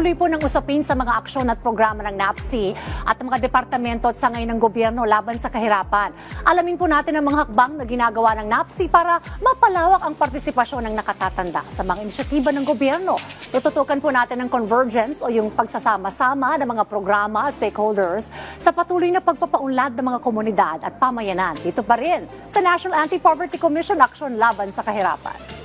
Patuloy po ng usapin sa mga aksyon at programa ng NAPSI at ng mga departamento at sangay ng gobyerno laban sa kahirapan. Alamin po natin ang mga hakbang na ginagawa ng NAPSI para mapalawak ang partisipasyon ng nakatatanda sa mga inisyatiba ng gobyerno. Tututukan po natin ang convergence o yung pagsasama-sama ng mga programa at stakeholders sa patuloy na pagpapaunlad ng mga komunidad at pamayanan. Dito pa rin sa National Anti-Poverty Commission Aksyon Laban sa Kahirapan.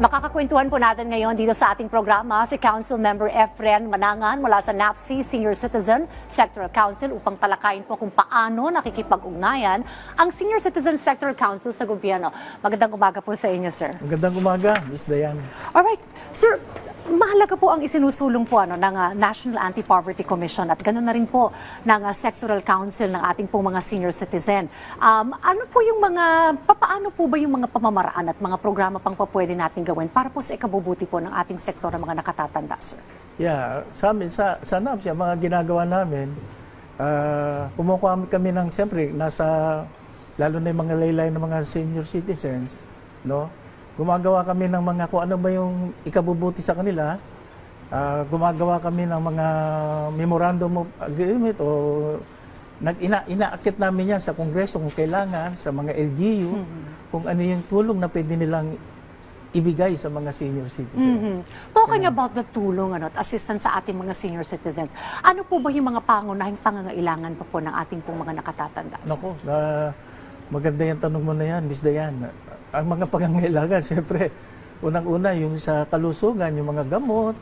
Makakakwentuhan po natin ngayon dito sa ating programa si Council Member Efren Manangan mula sa NAPSI Senior Citizen Sectoral Council upang talakayin po kung paano nakikipag-ugnayan ang Senior Citizen Sectoral Council sa gobyerno. Magandang umaga po sa inyo, sir. Magandang umaga, Ms. Dayan. Alright, sir, mahalaga po ang isinusulong po ng National Anti-Poverty Commission at ganoon na rin po ng Sectoral Council ng ating pong mga senior citizen. Ano po yung paano po ba yung mga pamamaraan at mga programa pang pwede natin gawin para po sa ikabubuti po ng ating sektor ng mga nakatatanda, sir? Yeah, sa amin, sa NAPSI, mga ginagawa namin, kumukuha kami ng, siyempre, lalo na yung mga laylay ng mga senior citizens, no? Gumagawa kami ng mga, kung ano ba yung ikabubuti sa kanila, gumagawa kami ng mga memorandum of agreement o inaakit namin yan sa Kongreso kung kailangan, sa mga LGU, kung ano yung tulong na pwede nilang ibigay sa mga senior citizens. Talking about the tulong at assistance sa ating mga senior citizens, ano po ba yung mga pangunahing pangangailangan pa po ng ating pong mga nakatatanda? Nako, maganda yung tanong mo na yan, Ms. Dayan. Ang mga pangangailangan, siyempre, unang-una yung sa kalusugan, yung mga gamot,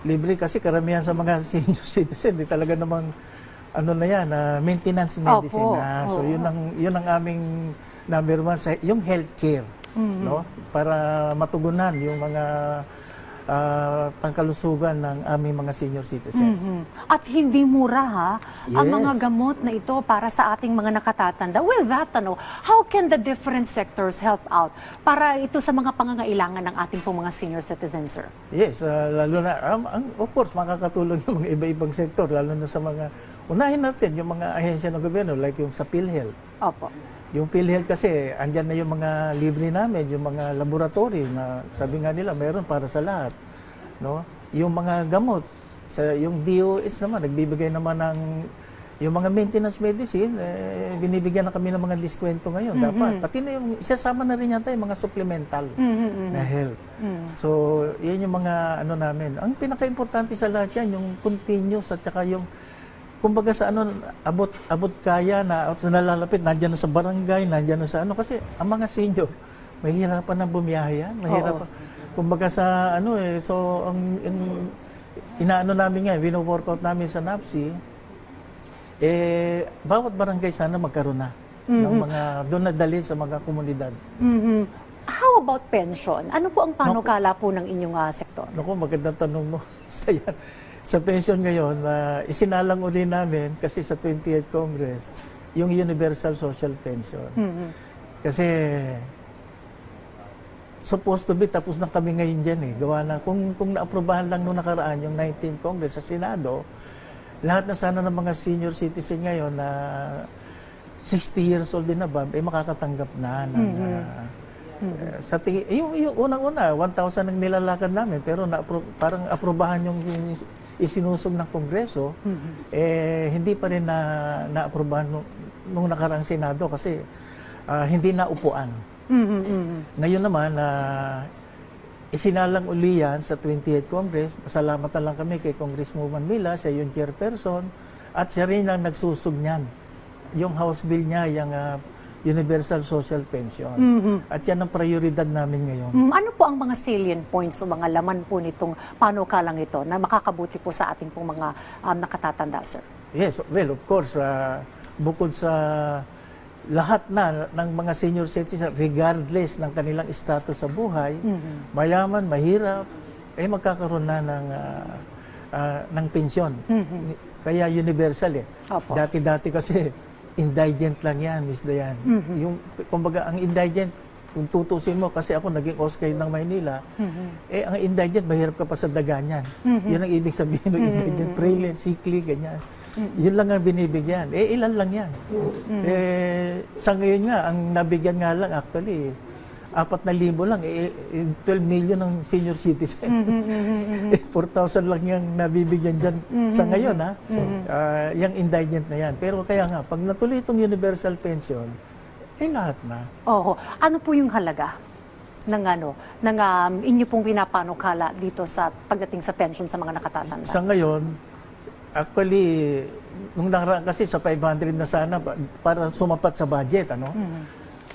libre kasi karamihan sa mga senior citizen, di talaga namang ano na yan, maintenance medicine. So yun ang aming number one, yung healthcare, no? Para matugunan yung mga pangkalusugan ng aming mga senior citizens. At hindi mura ang Yes. mga gamot na ito para sa ating mga nakatatanda. With that, how can the different sectors help out para ito sa mga pangangailangan ng ating pong mga senior citizens, sir? Yes, lalo na, of course, makakatulong yung mga iba-ibang sektor, lalo na sa mga, unahin natin yung mga ahensya ng gobyerno, like yung sa PhilHealth. Opo. Yung PhilHealth kasi, andyan na yung mga libre namin, yung mga laboratory na sabi nga nila, meron para sa lahat. No? Yung mga gamot, yung DOH naman, nagbibigay naman ng, yung mga maintenance medicine, binibigyan na kami ng mga diskwento ngayon. Dapat. Pati na yung, isasama na rin yata yung mga supplemental na health. So, yan yung mga ano namin. Ang pinaka-importante sa lahat yan, yung continuous at saka yung kumbaga sa abot kaya na nalalapit, nandiyan na sa barangay, nandiyan na sa kasi ang mga senior, mahirapan na bumiyahe yan, mahirapan. Kumbaga sa so ang inaano namin nga, wino-workout namin sa NAPSI, bawat barangay sana magkaroon na ng mga, doon na dalhin sa mga komunidad. How about pension? Ano po ang panukala po ng inyong sektor? Naku, magandang tanong mo. Sa pension ngayon, isinalang uli namin kasi sa 28th Congress, yung Universal Social Pension. Kasi supposed to be, tapos na kami ngayon dyan Gawa na, kung naaprobahan lang nung nakaraan yung 19th Congress sa Senado, lahat na sana ng mga senior citizen ngayon na 60 years old din above, makakatanggap na ng sa yung unang-una 1,000 ang nilalakad namin pero parang aprobahan yung isinusog ng Kongreso hindi pa rin naaprobahan nung nakaraang Senado kasi hindi naupuan. Ngayon naman isinalang uli yan sa 28th Congress. Salamat na lang kami kay Congresswoman Mila, siya yung chairperson at siya rin ang nagsusog niyan. Yung House Bill niya, yung Universal Social Pension. At yan ang prioridad namin ngayon. Ano po ang mga salient points o mga laman po nitong panukalang ito na makakabuti po sa ating pong mga nakatatanda, sir? Yes, well, of course, bukod sa lahat na ng mga senior citizens, regardless ng kanilang status sa buhay, mayaman, mahirap, magkakaroon na ng pensyon. Kaya universal Opo. Dati-dati kasi, indigent lang yan, Ms. Dayan. Yung, kumbaga, ang indigent, kung tutusin mo, kasi ako naging OSCAI ng Maynila, ang indigent, mahirap ka pa sa daga niyan. Yun ang ibig sabihin ng indigent, prevalent, sickly, ganyan. Yun lang ang binibigyan. Ilan lang yan. Sa ngayon nga, ang nabigyan nga lang actually, 4,000 lang, 12 million ng senior citizen. 4,000 lang yung nabibigyan dyan sa ngayon, ha? Yung indigent na yan. Pero kaya nga, pag natuloy itong universal pension, lahat na. Oo. Ano po yung halaga ng inyo pong pinapanukala dito sa pagdating sa pension sa mga nakatatanda? Sa ngayon, actually, nung nakaraan kasi sa 500 na sana para sumapat sa budget, ano?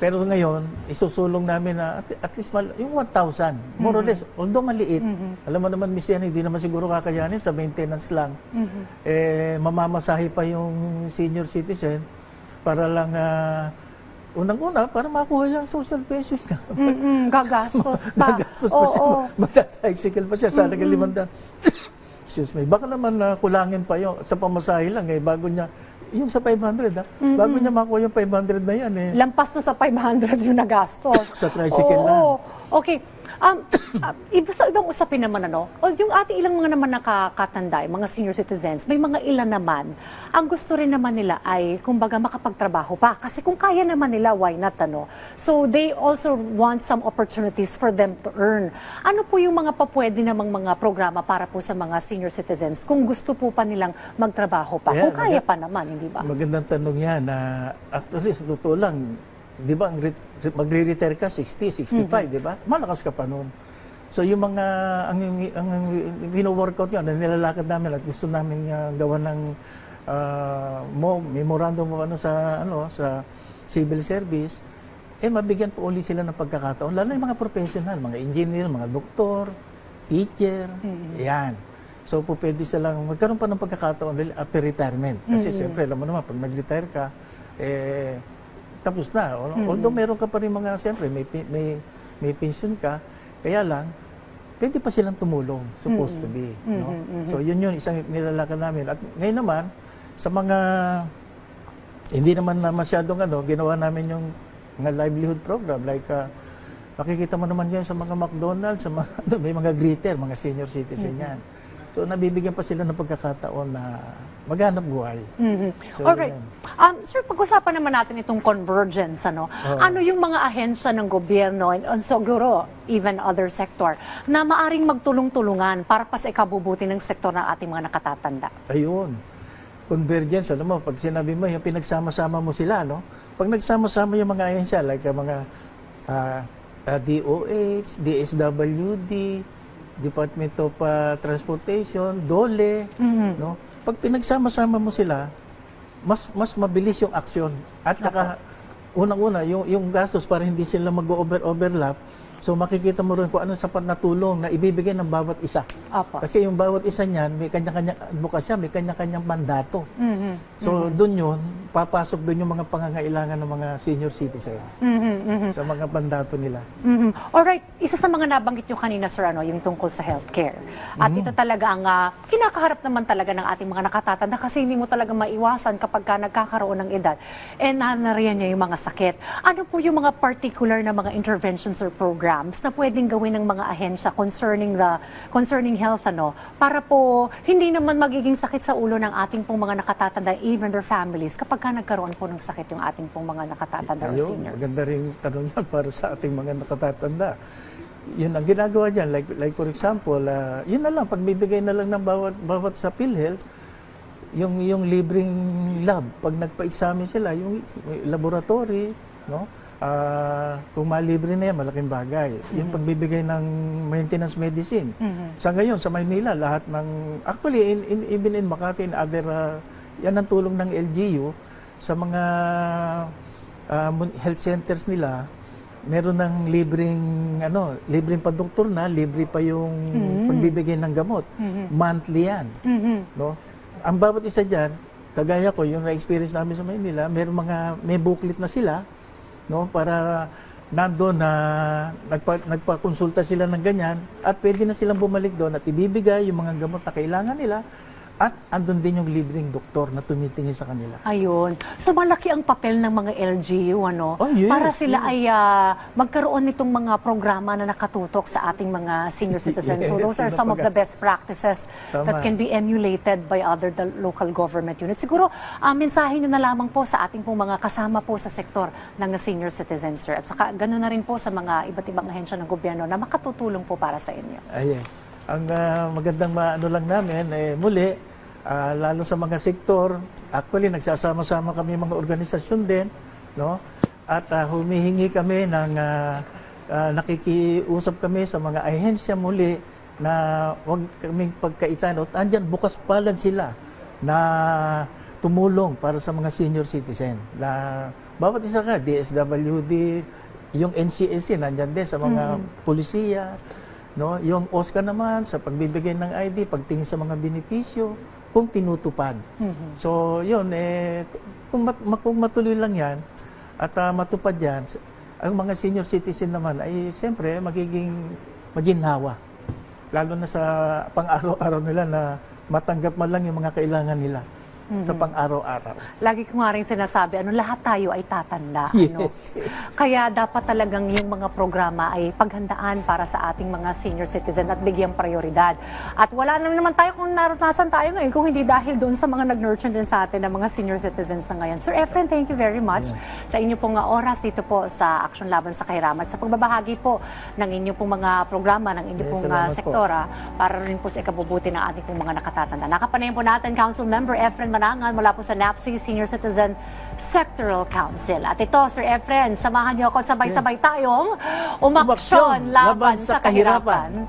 Pero ngayon, isusulong namin na at least yung 1,000, more or less, although maliit. Alam mo naman, Miss Yan, hindi naman siguro kakayanin sa maintenance lang. Mamamasahe pa yung senior citizen para lang, unang-una, para makuha yung social pension niya. Gagastos pa. Gagastos pa siya. Matatricycle pa siya. Sana kalimanda. Excuse me. Baka naman kulangin pa yung sa pamasahe lang bago niya yung sa 500 bago niya makuha yung 500 na yan Lampas na sa 500 yung nagastos. Sa tricycle lang. Okay. Sa ibang usapin naman, yung ating ilang mga naman nakakatanda, mga senior citizens, may mga ilan naman, ang gusto rin naman nila ay, kumbaga, makapagtrabaho pa. Kasi kung kaya naman nila, why not, So, they also want some opportunities for them to earn. Ano po yung mga papwede namang mga programa para po sa mga senior citizens kung gusto po pa nilang magtrabaho pa? Kung kaya pa naman, hindi ba? Magandang tanong yan. Actually, sa totoo lang, di ba, magre-retire ka 60, 65, di ba? Malakas ka pa noon. So yung mga, ang wino-workout nyo, nilalakad namin at gusto namin gawa ng memorandum sa civil service, mabigyan po uli sila ng pagkakataon, lalo yung mga professional, mga engineer, mga doktor, teacher, yan. So po pwede silang magkaroon pa ng pagkakataon after retirement. Kasi siyempre, alam mo naman, pag nag-retire ka, tapos na. Although meron ka pa rin mga, siyempre, may pension ka, kaya lang, pwede pa silang tumulong, supposed to be. No? So, yun isang nilalakad namin. At ngayon naman, sa mga, hindi naman na masyadong ginawa namin yung mga livelihood program, like, makikita mo naman yan sa mga McDonald's, sa mga, may mga greeter, mga senior citizen yan. So, nabibigyan pa sila ng pagkakataon na maghanap buhay. So, alright. Sir, pag-usapan naman natin itong convergence, Ano yung mga ahensya ng gobyerno, and siguro, even other sector, na maaring magtulong-tulungan para pa sa ikabubuti ng sektor ng ating mga nakatatanda? Ayun. Convergence, alam mo, pag sinabi mo, yung pinagsama-sama mo sila, Pag nagsama-sama yung mga ahensya, like yung mga DOH, DSWD, Department of Transportation, DOLE, Pag pinagsama-sama mo sila, mas mabilis yung aksyon. At saka, unang-una, yung gastos para hindi sila mag-overlap. So makikita mo rin kung ano sapat na tulong na ibibigay ng bawat isa. Kasi yung bawat isa niyan, may kanya-kanyang advokasya, may kanya-kanyang mandato. So doon yun, papasok doon yung mga pangangailangan ng mga senior citizen sa mga mandato nila. Alright, isa sa mga nabanggit nyo kanina, sir, yung tungkol sa healthcare. At ito talaga ang kinakaharap naman talaga ng ating mga nakatatanda kasi hindi mo talaga maiwasan kapag ka nagkakaroon ng edad. Nariyan niya yung mga sakit. Ano po yung mga particular na mga interventions or programs na pwedeng gawin ng mga ahensya concerning health, para po hindi naman magiging sakit sa ulo ng ating pong mga nakatatanda, even their families, kapag ka nagkaroon po ng sakit yung ating pong mga nakatatanda or seniors? Maganda rin tanong yan para sa ating mga nakatatanda. Yun ang ginagawa dyan. Like for example, yun na lang, pagbibigay na lang ng bawat sa PhilHealth, yung libreng lab, pag nagpa-examine sila, yung laboratory, kung malibre na yan, malaking bagay. Yung pagbibigay ng maintenance medicine. Sa ngayon, sa Maynila, lahat ng, actually, even in Makati and other, yan ang tulong ng LGU sa mga health centers nila, meron ng libreng pa-doktor na, libre pa yung pagbibigay ng gamot. Monthly yan. Ang bawat isa dyan, kagaya ko, yung na-experience namin sa Maynila, may booklet na sila, para nandoon na nagpakonsulta sila ng ganyan at pwede na silang bumalik doon at ibibigay yung mga gamot na kailangan nila At andun din yung libreng doktor na tumitingin sa kanila. Ayun. So malaki ang papel ng mga LGU, ano? Oh, yes, para sila yes. ay magkaroon nitong mga programa na nakatutok sa ating mga senior citizens. So Yes, those are some of the best practices that Tama. can be emulated by other local government units. Siguro, mensahe nyo na lamang po sa ating pong mga kasama po sa sektor ng senior citizens, sir. At saka ganoon na rin po sa mga iba't ibang ahensya ng gobyerno na makatutulong po para sa inyo. Yes. Ang magandang maano lang namin, muli, lalo sa mga sektor, actually nagsasama-sama kami mga organisasyon din, no? At humihingi kami ng nakikiusap kami sa mga ahensya muli na huwag kaming pagkaitan. At andyan, bukas palad sila na tumulong para sa mga senior citizen. Na bawat isa ka, DSWD, yung NCSC, nandyan din sa mga pulisiya, no? Yung OSCA naman sa pagbibigay ng ID, pagtingin sa mga benepisyo, kung tinutupad. So, yun, kung matuloy lang yan at matupad yan, ang mga senior citizen naman ay siyempre magiging maginhawa. Lalo na sa pang-araw-araw nila na matanggap man lang yung mga kailangan nila sa pang-araw-araw. Lagi ko nga rin sinasabi, lahat tayo ay tatanda. Yes, yes. Kaya dapat talagang yung mga programa ay paghandaan para sa ating mga senior citizen at bigyang prioridad. At wala na naman tayo kung naranasan tayo ngayon kung hindi dahil doon sa mga nag-nurture din sa atin ng mga senior citizens na ngayon. Sir Efren, thank you very much sa inyo pong oras dito po sa Aksyon Laban sa Kahirapan. Sa pagbabahagi po ng inyong pong mga programa, ng inyong pong salamat po. sektora para rin po sa ikabubuti ng ating pong mga nakatatanda. Nakapanayin po natin Council Member Efren Manangan mula po sa NAPSI Senior Citizen Sectoral Council. At ito, Sir Efren, samahan niyo ako at sabay-sabay tayong umaksyon laban sa kahirapan.